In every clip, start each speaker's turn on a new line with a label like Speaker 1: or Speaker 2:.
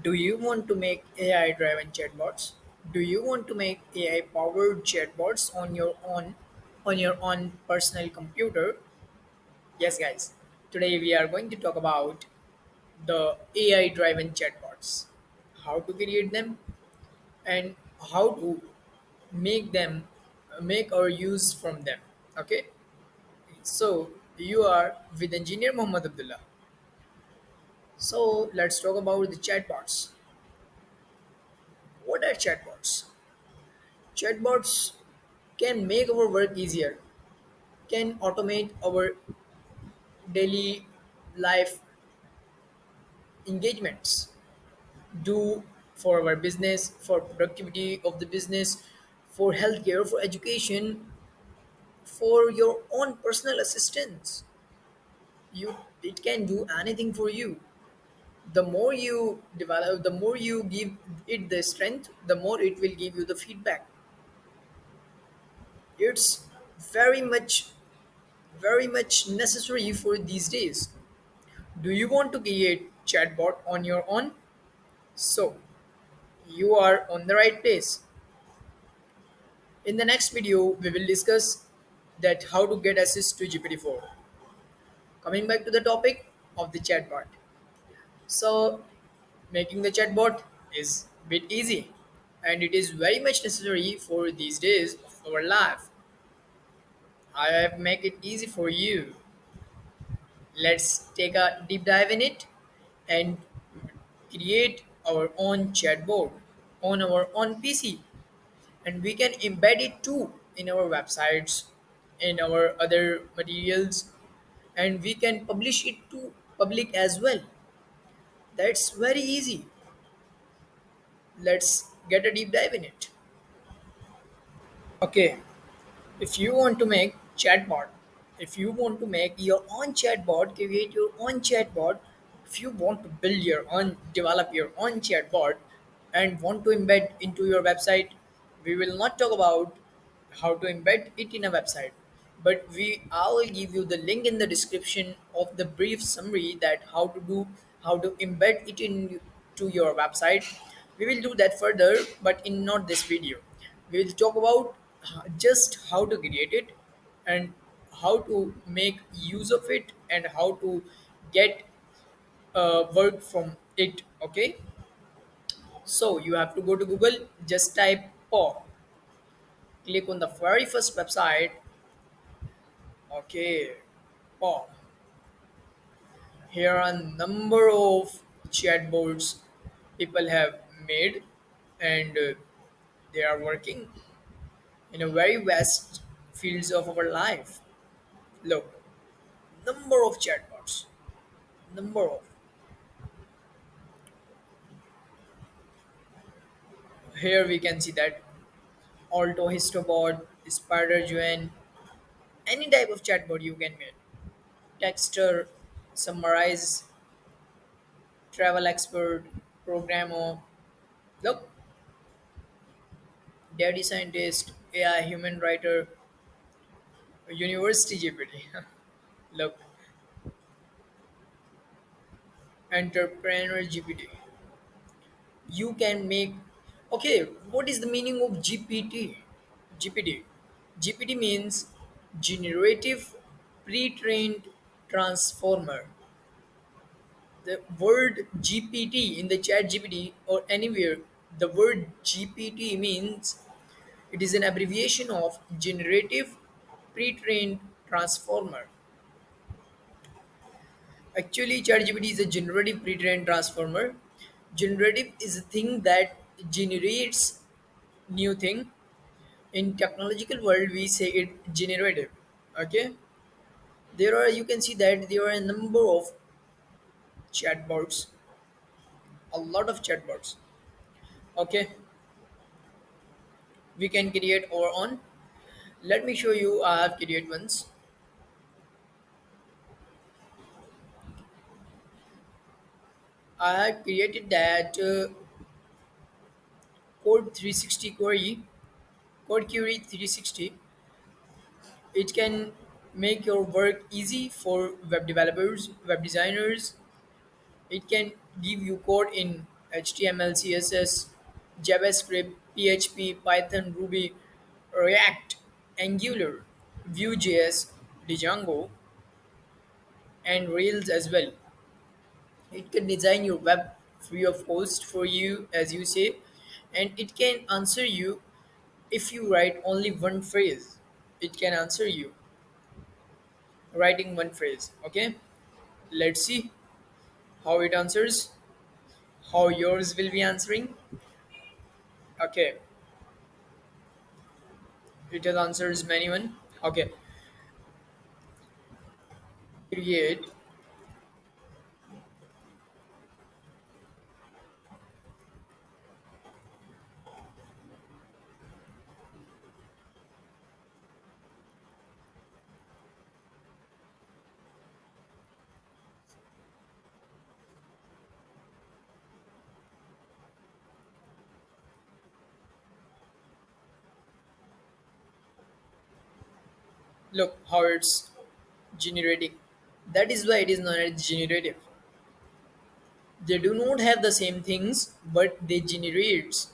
Speaker 1: Do you want to make AI driven chatbots? Do you want to make AI powered chatbots on your own personal computer? Yes guys. Today we are going to talk about the AI driven chatbots. How to create them and how to make them make or use from them. Okay? So you are with engineer Muhammad Abdullah. So let's talk about the chatbots. What are chatbots? Chatbots can make our work easier, can automate our daily life engagements, do for our business, for productivity of the business, for healthcare, for education, for your own personal assistance. You it can do anything for you. The more you develop, the more you give it the strength, the more it will give you the feedback. It's very much very much necessary for these days. Do you want to create chatbot on your own? So you are on the right place. In the next video, we will discuss that how to get access to GPT-4. Coming back to the topic of the chatbot. So making the chatbot is a bit easy and it is very much necessary for these days of our life. I have make it easy for you. Let's take a deep dive in it and create our own chatbot on our own PC, and we can embed it too in our websites, in our other materials, and we can publish it to public as well. That's very easy. Let's get a deep dive in it. Okay, if you want to make chatbot, if you want to make your own chatbot, create your own chatbot, if you want to build your own, develop your own chatbot and want to embed into your website, we will not talk about how to embed it in a website, but I will give you the link in the description of the brief summary that how to embed it in to your website. We will do that further, but in not this video. We will talk about just how to create it and how to make use of it and how to get work from it. Okay, so you have to go to Google, just type paw, click on the very first website. Okay, paw. Here are a number of chatbots people have made, and they are working in a very vast fields of our life. Look, number of chatbots, number of. Here we can see that Alto Histobot, Spider Join, any type of chatbot you can make. Texter, Summarize, Travel Expert, Programo. Look, Daddy Scientist, AI Human Writer, University GPT. Look, Entrepreneur GPT. You can make. Okay, what is the meaning of GPT? GPT. GPT means generative pre-trained transformer. The word GPT in the chat GPT or anywhere, the word GPT means it is an abbreviation of generative pre-trained transformer. Actually, ChatGPT is a generative pre-trained transformer. Generative is a thing that generates new thing. In technological world, we say it generative. Okay, there are you can see that there are a number of chatbots, a lot of chatbots. Okay, we can create our own. Let me show you. I have created ones. I have created that code 360 query, code query 360. It can make your work easy for web developers, web designers. It can give you code in HTML, CSS, JavaScript, PHP, Python, Ruby, React, Angular, Vue.js, Django, and Rails as well. It can design your web free of cost for you, as you say, and it can answer you if you write only one phrase. It can answer you writing one phrase. Okay, let's see how it answers, how yours will be answering. Okay, it has answers many one. Okay, create. Look how it's generating. That is why it is known as generative. They do not have the same things, but they generate.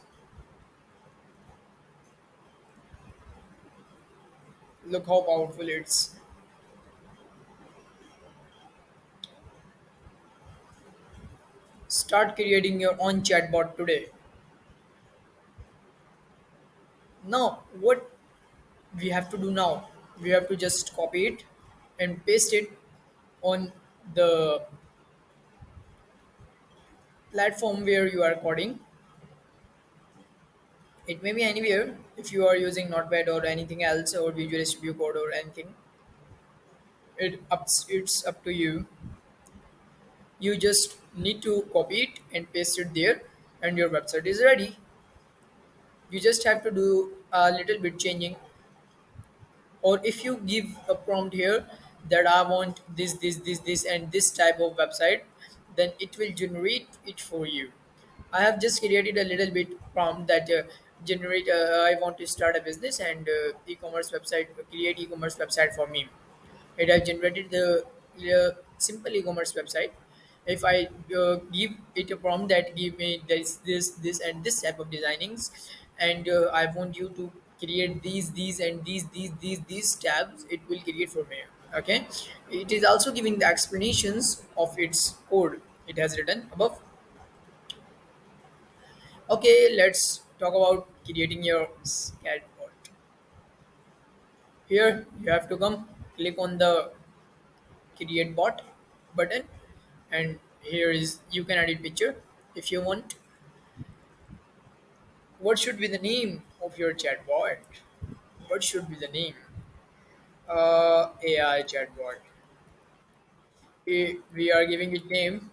Speaker 1: Look how powerful it's. Start creating your own chatbot today. Now, what we have to do now? We have to just copy it and paste it on the platform where you are coding. It may be anywhere if you are using Notepad or anything else or Visual Studio Code or anything. It's up to you. You just need to copy it and paste it there, and your website is ready. You just have to do a little bit changing, or if you give a prompt here that I want this and this type of website, then it will generate it for you. I have just created a little bit prompt that generate I want to start a business and e-commerce website, create e-commerce website for me. It has generated the simple e-commerce website. If I give it a prompt that give me this and this type of designings, and I want you to create these and these tabs, it will create for me. Okay, it is also giving the explanations of its code it has written above. Okay, let's talk about creating your chatbot. Here you have to come, click on the create bot button, and here is you can edit picture if you want. What should be the name of your chatbot? What should be the name? AI chatbot. We are giving it name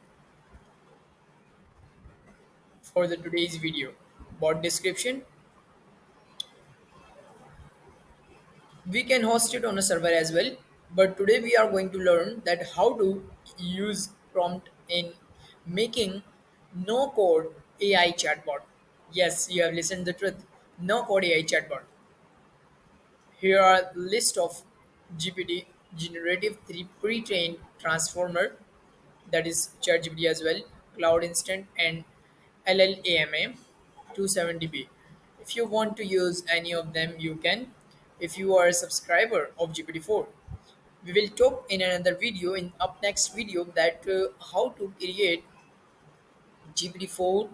Speaker 1: for the today's video. Bot description. We can host it on a server as well, but today we are going to learn that how to use prompt in making no code AI chatbot. Yes, you have listened the truth. No code AI chatbot. Here are list of GPT generative 3 pre-trained transformer, that is ChatGPT as well, Cloud Instant and LLAMA 270B. If you want to use any of them, you can. If you are a subscriber of GPT-4, we will talk in another video in up next video that how to create GPT-4,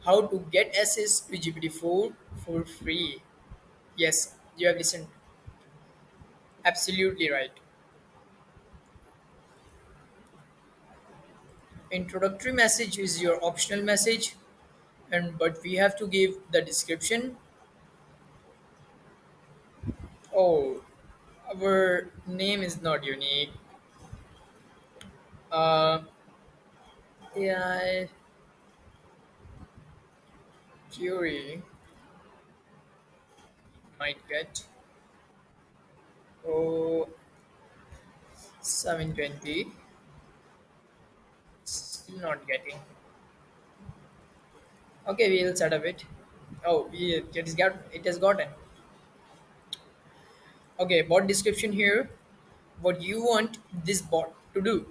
Speaker 1: how to get access to GPT-4 for free. Yes, you have listened absolutely right. Introductory message is your optional message, and but we have to give the description. Oh, our name is not unique. AI query might get, oh, 720. Still not getting. Okay, we'll set up it. Oh, yeah, it has gotten. Okay, bot description here. What you want this bot to do?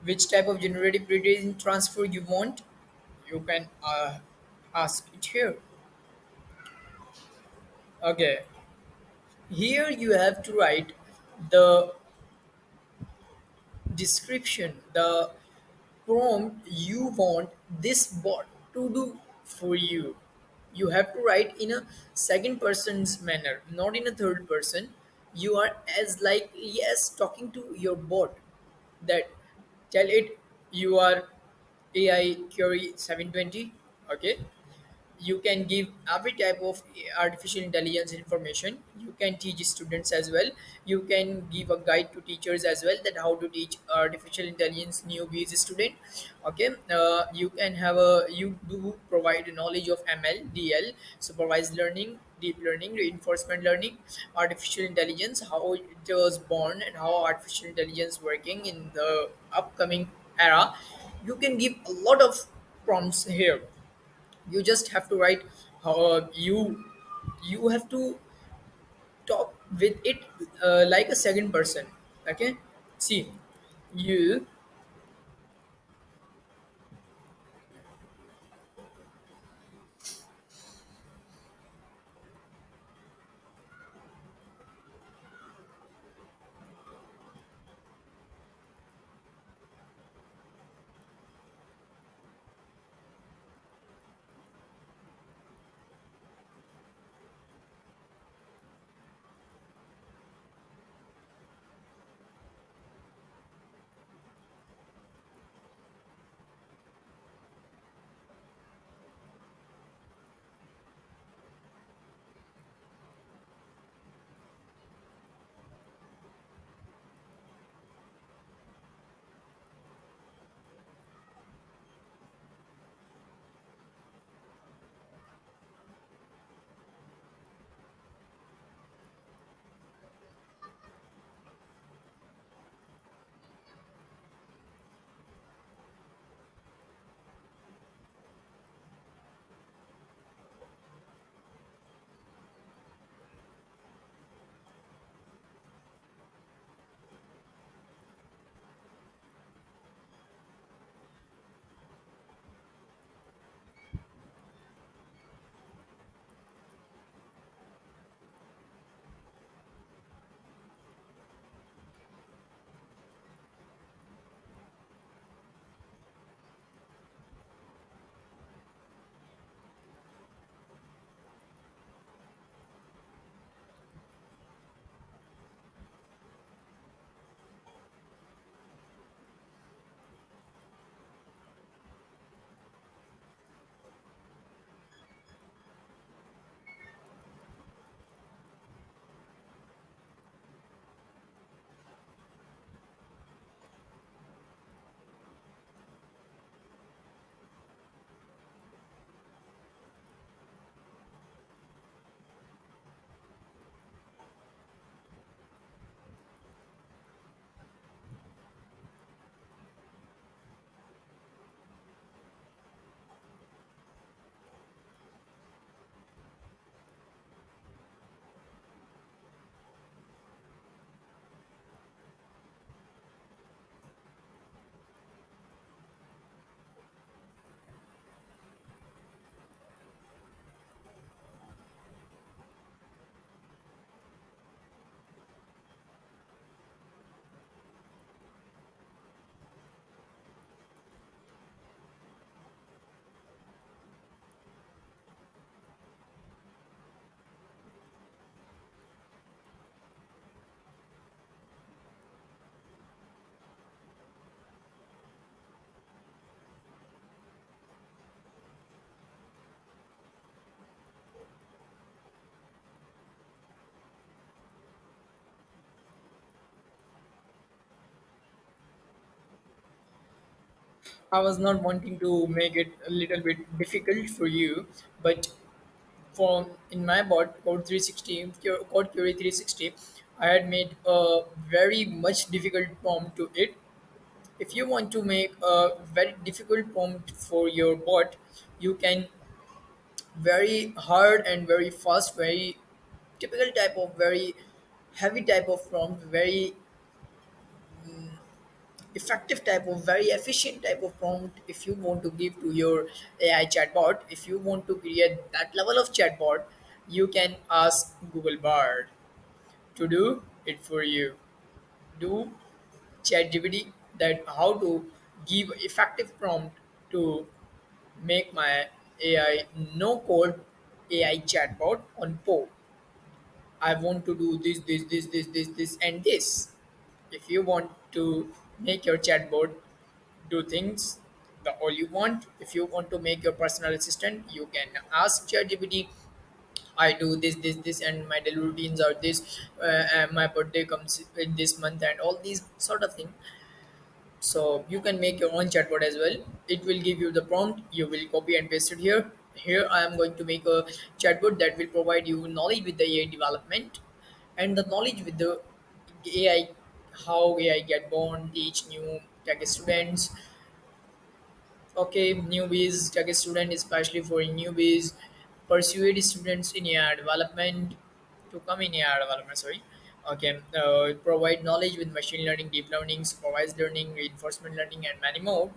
Speaker 1: Which type of generative protein transfer you want, you can ask it here. Okay, here you have to write the description, the prompt you want this bot to do for you. You have to write in a second person's manner, not in a third person. You are as likely as talking to your bot, that tell it you are AI query 720. Okay, you can give every type of artificial intelligence information. You can teach students as well. You can give a guide to teachers as well, that how to teach artificial intelligence newbies student. Okay, you can have a, you do provide knowledge of ML, DL, supervised learning, deep learning, reinforcement learning, artificial intelligence, how it was born and how artificial intelligence working in the upcoming era. You can give a lot of prompts here. You just have to write how you have to talk with it like a second person. Okay, see, you, I was not wanting to make it a little bit difficult for you, but from in my bot code 360, code query 360, I had made a very much difficult prompt to it. If you want to make a very difficult prompt for your bot, you can very hard and very fast, very typical type of very heavy type of prompt, very effective type of very efficient type of prompt if you want to give to your AI chatbot. If you want to create that level of chatbot, you can ask Google Bard to do it for you. Do ChatGPT that how to give effective prompt to make my AI no code AI chatbot on Po. I want to do this, and this. If you want to make your chatbot do things the all you want, if you want to make your personal assistant, you can ask ChatGPT. I do this, and my daily routines are this, and my birthday comes in this month, and all these sort of thing. So you can make your own chatbot as well. It will give you the prompt. You will copy and paste it here. Here I am going to make a chatbot that will provide you knowledge with the AI development and the knowledge with the AI, how AI get born, teach new tech students. Okay, newbies, tech student especially for newbies, persuade students in AI development to come in AI development. Sorry. Okay, provide knowledge with machine learning, deep learning, supervised learning, reinforcement learning, and many more.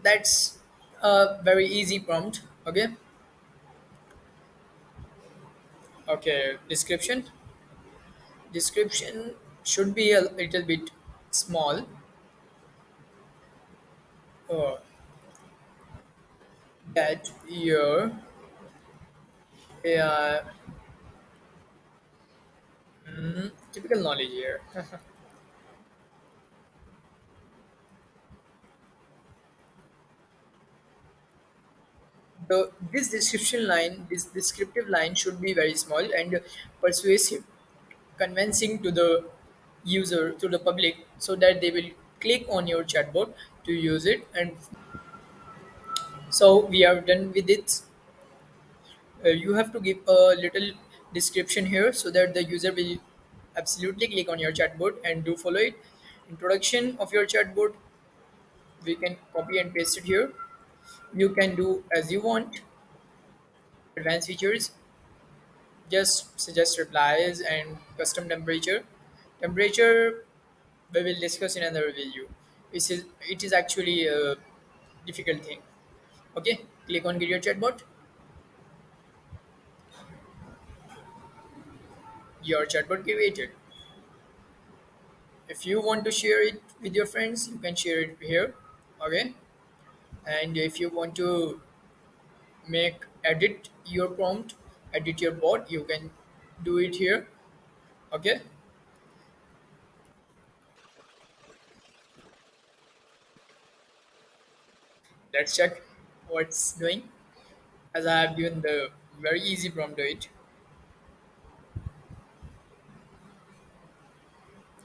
Speaker 1: That's a very easy prompt. Okay, okay. Description should be a little bit small. Uh, that your AI typical knowledge here. This description line, this descriptive line should be very small and persuasive, convincing to the user, to the public, so that they will click on your chatbot to use it. And so we are done with it. You have to give a little description here so that the user will absolutely click on your chatbot and do follow it. Introduction of your chatbot, we can copy and paste it here. You can do as you want. Advanced features, just suggest replies and custom temperature. Temperature we will discuss in another video. It is actually a difficult thing. Okay, click on get your chatbot. Your chatbot created. If you want to share it with your friends, you can share it here. Okay, and if you want to make edit your prompt, edit your bot, you can do it here. Okay, let's check what's doing. As I have given the very easy prompt to it.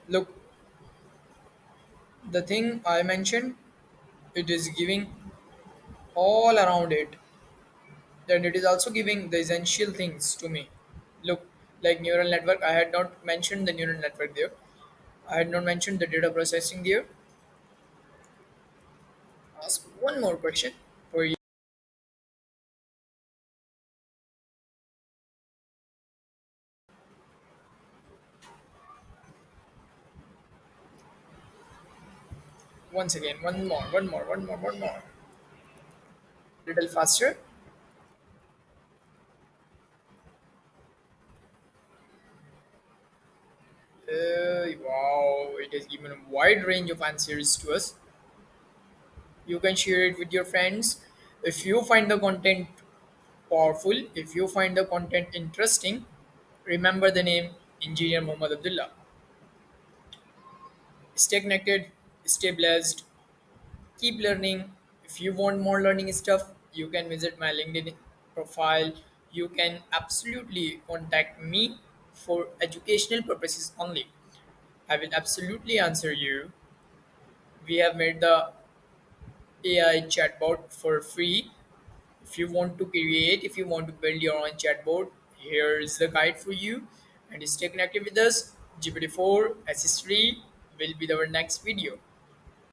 Speaker 1: Look, the thing I mentioned, it is giving all around it. Then it is also giving the essential things to me. Look, like neural network, I had not mentioned the neural network there. I had not mentioned the data processing there. Ask one more question for you. Once again, one more. Little faster. Wow, it has given a wide range of answers to us. You can share it with your friends. If you find the content powerful, if you find the content interesting, remember the name Engineer Muhammad Abdullah. Stay connected, stay blessed, keep learning. If you want more learning stuff, you can visit my LinkedIn profile. You can absolutely contact me for educational purposes only. I will absolutely answer you. We have made the AI chatbot for free. If you want to create, if you want to build your own chatbot, here is the guide for you. And stay connected with us. GPT-4 SS3 will be our next video.